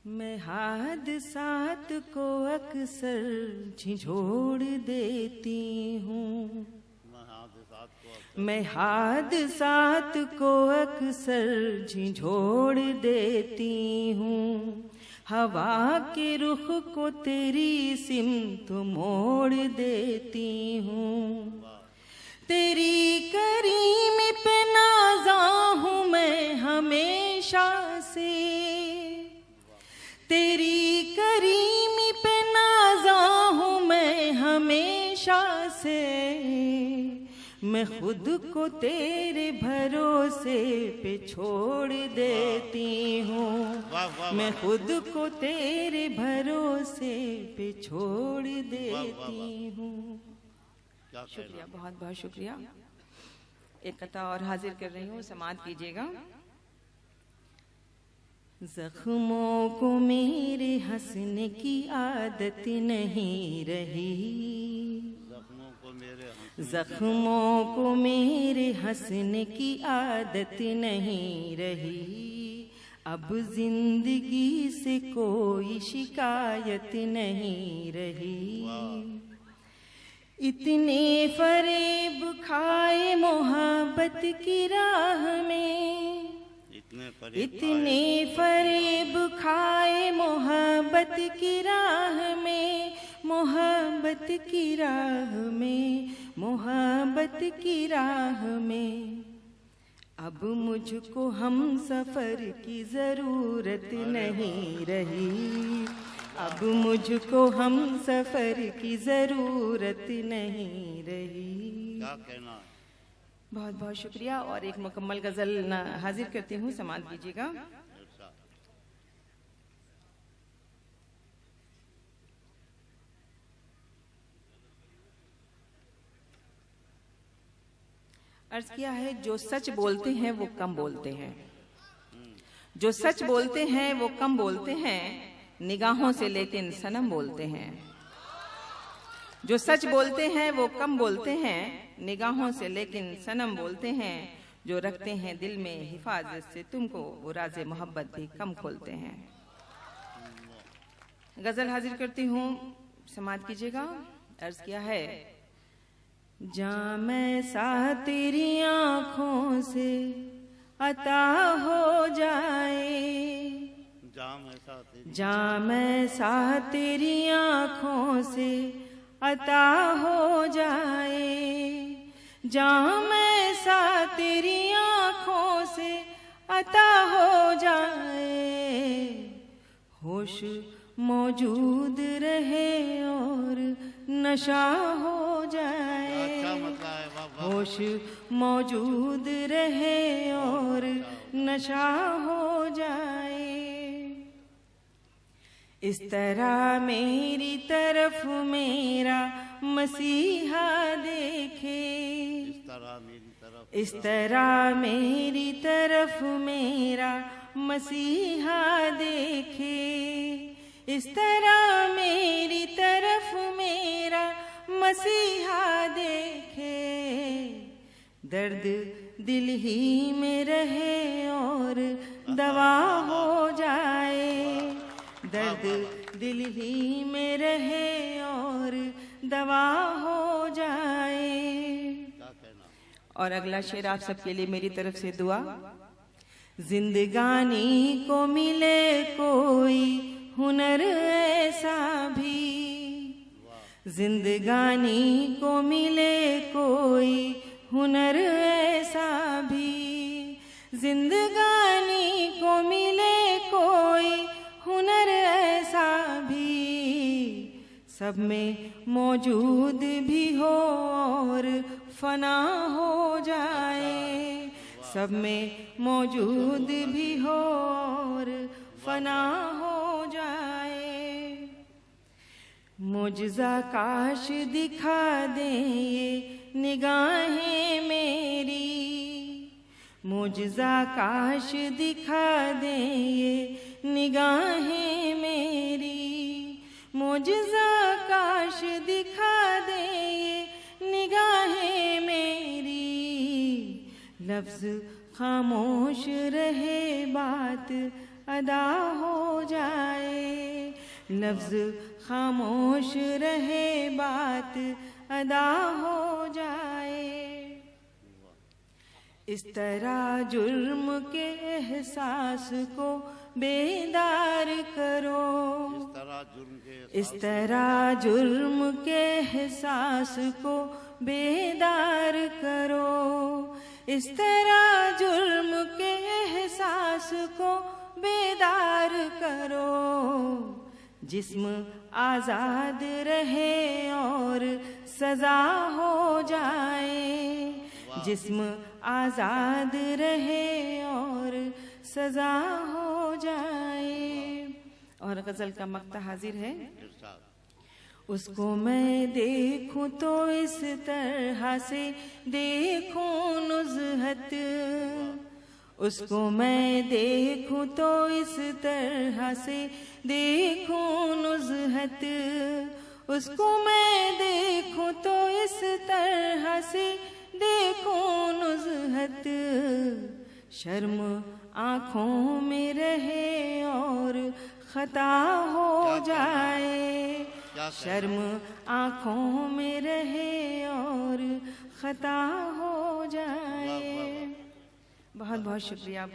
मैं हादसात को अक्सर झिझोड़ देती हूँ, मैं हादसात को अक्सर झिझोड़ देती हूँ। हवा के रुख को तेरी सिमत मोड़ देती हूँ। तेरी करीम पे नाज़ा हूँ मैं हमेशा से, तेरी करीमी पे नाज़ा हूँ मैं हमेशा से। मैं खुद को तेरे भरोसे पे छोड़ देती हूँ, मैं खुद को तेरे भरोसे पे छोड़ देती हूँ। शुक्रिया, बहुत बहुत शुक्रिया। एक कथा और हाजिर कर रही हूँ, समाअत कीजिएगा। जख्मों को मेरे हंसने की आदत नहीं रही, जख्मों को मेरे हंसने की आदत नहीं रही। अब जिंदगी से कोई शिकायत नहीं रही। इतने फरेब खाए मोहब्बत की राह में, इतने फरेब खाए मोहब्बत की राह में, मोहब्बत की राह में, मोहब्बत की राह में। अब मुझको हम सफर की जरूरत नहीं रही, अब मुझको हम सफर की जरूरत नहीं रही। क्या कहना? बहुत बहुत शुक्रिया। और एक मुकम्मल गजल हाजिर करती हूँ, समाअत कीजिएगा। अर्ज किया है, जो सच बोलते हैं वो कम बोलते हैं, जो सच बोलते हैं वो कम बोलते हैं, निगाहों से लेकिन सनम बोलते हैं। जो सच बोलते हैं वो कम बोलते हैं, निगाहों से लेकिन सनम बोलते हैं। जो रखते हैं दिल में हिफाजत से तुमको, वो राज़े मोहब्बत भी कम खोलते हैं। गजल हाजिर करती हूँ, समाअत कीजिएगा। अर्ज किया है, जाम ऐसा तेरी आँखों से अता हो जाए, जाम ऐसा तेरी आँखों से अता हो जाए, जाम ऐसा तेरी आँखों से अता हो जाए। होश मौजूद रहे और नशा हो जाए, होश मौजूद रहे और नशा हो जाए। इस तरह मेरी तरफ मेरा मसीहा देखे, इस तरह मेरी तरफ मेरा मसीहा देखे, इस तरह मेरी तरफ मेरा मसीहा देखे। दर्द दिल ही में रहे और दवा हो जाए, दर्द दिल ही में रहे और दवा हो जाए। और अगला शेर आप सबके लिए मेरी तरफ से दुआ। जिंदगानी को मिले कोई हुनर ऐसा भी, जिंदगानी को मिले कोई हुनर ऐसा भी, जिंदगानी को मिले कोई हुनर ऐसा भी। सब में मौजूद भी हो और फना हो जाए, सब में मौजूद भी हो और फना हो जाए। मुझजा काश दिखा दे ये निगाहें मेरी, मुझजा काश दिखा दे ये निगाहें मेरी, मुझजा काश दिखा दे ये निगाहें मेरी। लफ्ज खामोश रहे बात अदा हो जाए, लफ्ज खामोश रहे बात अदा हो जाए। इस तरह जुर्म के एहसास को बेदार करो, इस तरह जुर्म के एहसास को बेदार करो, इस तरह जुर्म के एहसास को बेदार करो। जिस्म आजाद रहे और सजा हो जाए, जिस्म आजाद रहे और सजा हो जाए। और गजल का मक्ता हाजिर है। उसको मैं देखूं तो इस तरह से देखूं नुज़हत, उसको मैं देखूं तो इस तरह से देखूं नुज़हत, उसको मैं देखूं तो इस तरह से देखूं नुज़हत। शर्म आँखों में रहे और खता हो जाए, शर्म आँखों में रहे और खता हो जाए। बहुत बहुत शुक्रिया।